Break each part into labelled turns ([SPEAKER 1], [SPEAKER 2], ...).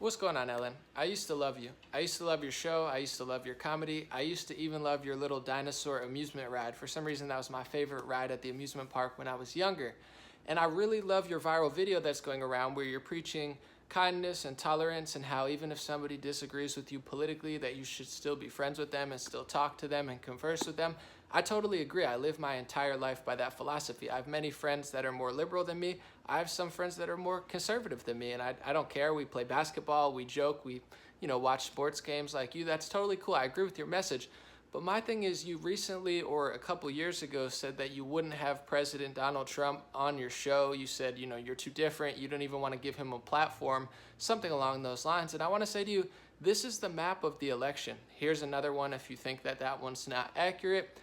[SPEAKER 1] What's going on, Ellen? I used to love you. I used to love your show. I used to love your comedy. I used to even love your little dinosaur amusement ride. For some reason, that was my favorite ride at the amusement park when I was younger. And I really love your viral video that's going around where you're preaching kindness and tolerance and how even if somebody disagrees with you politically, that you should still be friends with them and still talk to them and converse with them. I totally agree. I live my entire life by that philosophy. I have many friends that are more liberal than me. I have some friends that are more conservative than me, and I don't care. We play basketball, we joke, we watch sports games like you. That's totally cool. I agree with your message. But my thing is, you recently or a couple years ago said that you wouldn't have President Donald Trump on your show. You said, you're too different. You don't even want to give him a platform, something along those lines. And I want to say to you, this is the map of the election. Here's another one if you think that that one's not accurate.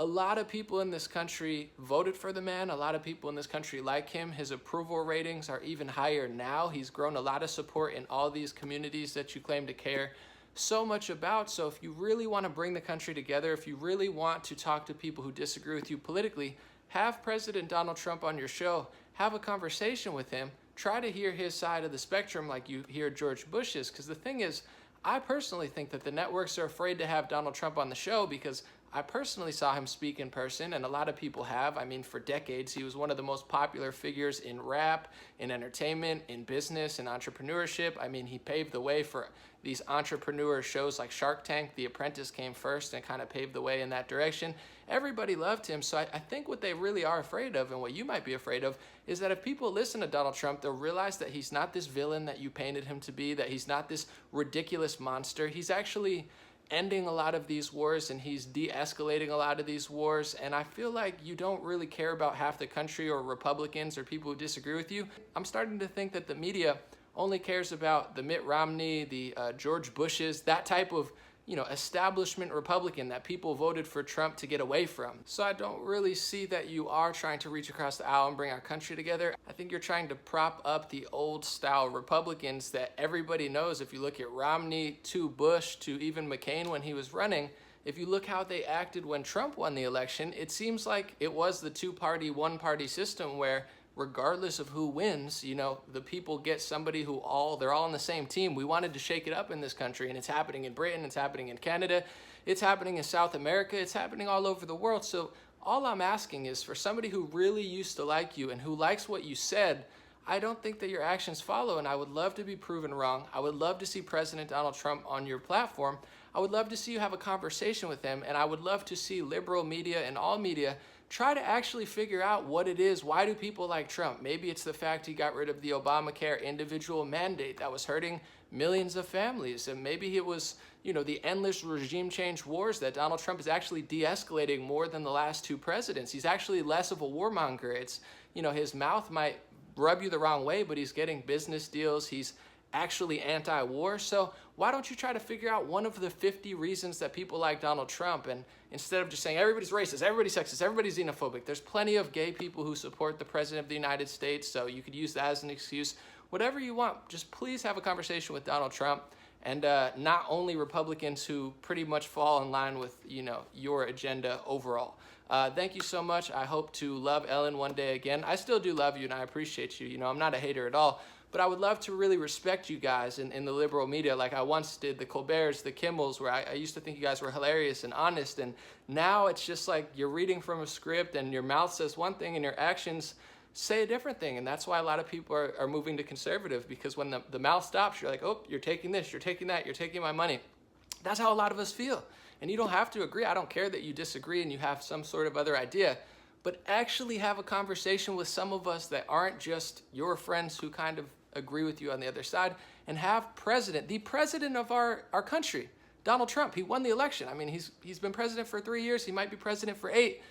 [SPEAKER 1] A lot of people in this country voted for the man. A lot of people in this country like him. His approval ratings are even higher now. He's grown a lot of support in all these communities that you claim to care so much about. So if you really want to bring the country together, if you really want to talk to people who disagree with you politically, have President Donald Trump on your show, have a conversation with him, try to hear his side of the spectrum like you hear George Bush's. Because the thing is, I personally think that the networks are afraid to have Donald Trump on the show because I personally saw him speak in person, and a lot of people have. I mean, for decades, he was one of the most popular figures in rap, in entertainment, in business, in entrepreneurship. I mean, he paved the way for these entrepreneur shows like Shark Tank. The Apprentice came first and kind of paved the way in that direction. Everybody loved him. So I think what they really are afraid of, and what you might be afraid of, is that if people listen to Donald Trump, they'll realize that he's not this villain that you painted him to be, that he's not this ridiculous monster. He's actually ending a lot of these wars, and he's de-escalating a lot of these wars. And I feel like you don't really care about half the country or Republicans or people who disagree with you. I'm starting to think that the media only cares about the Mitt Romney, the George Bushes, that type of establishment Republican that people voted for Trump to get away from. So I don't really see that you are trying to reach across the aisle and bring our country together. I think you're trying to prop up the old style Republicans that everybody knows. If you look at Romney to Bush to even McCain when he was running, if you look how they acted when Trump won the election, it seems like it was the two-party, one-party system where regardless of who wins, the people get somebody who they're all on the same team. We wanted to shake it up in this country, and it's happening in Britain, it's happening in Canada, it's happening in South America, it's happening all over the world. So all I'm asking is for somebody who really used to like you and who likes what you said, I don't think that your actions follow, and I would love to be proven wrong. I would love to see President Donald Trump on your platform. I would love to see you have a conversation with him, and I would love to see liberal media and all media try to actually figure out what it is. Why do people like Trump? Maybe it's the fact he got rid of the Obamacare individual mandate that was hurting millions of families. And maybe it was, the endless regime change wars that Donald Trump is actually de-escalating more than the last two presidents. He's actually less of a warmonger. It's, his mouth might rub you the wrong way, but he's getting business deals. He's actually anti-war. So why don't you try to figure out one of the 50 reasons that people like Donald Trump, and instead of just saying everybody's racist, everybody's sexist, everybody's xenophobic, there's plenty of gay people who support the President of the United States, so you could use that as an excuse. Whatever you want, just please have a conversation with Donald Trump, and not only Republicans who pretty much fall in line with your agenda overall. Thank you so much. I hope to love Ellen one day again. I still do love you, and I appreciate you. I'm not a hater at all. But I would love to really respect you guys in the liberal media like I once did the Colberts, the Kimmels, where I used to think you guys were hilarious and honest. And now it's just like you're reading from a script and your mouth says one thing and your actions say a different thing. And that's why a lot of people are moving to conservative, because when the mouth stops, you're like, oh, you're taking this, you're taking that, you're taking my money. That's how a lot of us feel. And you don't have to agree. I don't care that you disagree and you have some sort of other idea. But actually have a conversation with some of us that aren't just your friends who kind of agree with you on the other side, and have the president of our country, Donald Trump. He won the election. I mean, he's been president for 3 years. He might be president for 8.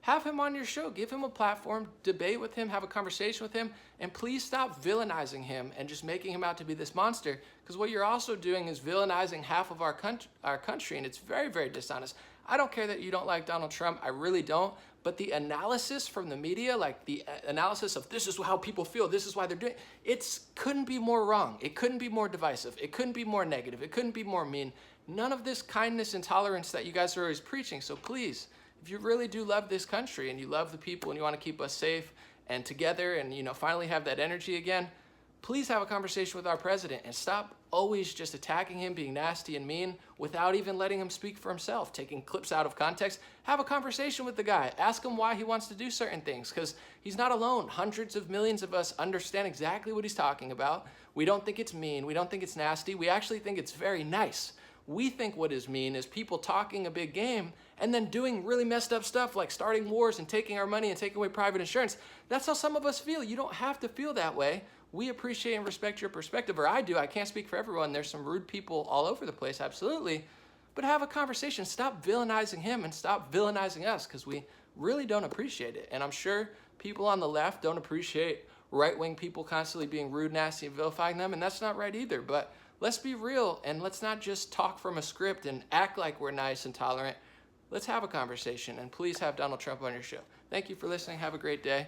[SPEAKER 1] Have him on your show. Give him a platform. Debate with him. Have a conversation with him. And please stop villainizing him and just making him out to be this monster, because what you're also doing is villainizing half of our country, and it's very, very dishonest. I don't care that you don't like Donald Trump. I really don't. But the analysis from the media, like the analysis of this is how people feel, this is why they're doing it, couldn't be more wrong. It couldn't be more divisive. It couldn't be more negative. It couldn't be more mean. None of this kindness and tolerance that you guys are always preaching. So please, if you really do love this country and you love the people and you want to keep us safe and together and finally have that energy again, please have a conversation with our president and stop always just attacking him, being nasty and mean without even letting him speak for himself, taking clips out of context. Have a conversation with the guy. Ask him why he wants to do certain things, because he's not alone. Hundreds of millions of us understand exactly what he's talking about. We don't think it's mean. We don't think it's nasty. We actually think it's very nice. We think what is mean is people talking a big game and then doing really messed up stuff like starting wars and taking our money and taking away private insurance. That's how some of us feel. You don't have to feel that way. We appreciate and respect your perspective, or I do. I can't speak for everyone. There's some rude people all over the place, absolutely. But have a conversation. Stop villainizing him and stop villainizing us, because we really don't appreciate it. And I'm sure people on the left don't appreciate right-wing people constantly being rude, nasty, and vilifying them, and that's not right either. But let's be real, and let's not just talk from a script and act like we're nice and tolerant. Let's have a conversation, and please have Donald Trump on your show. Thank you for listening. Have a great day.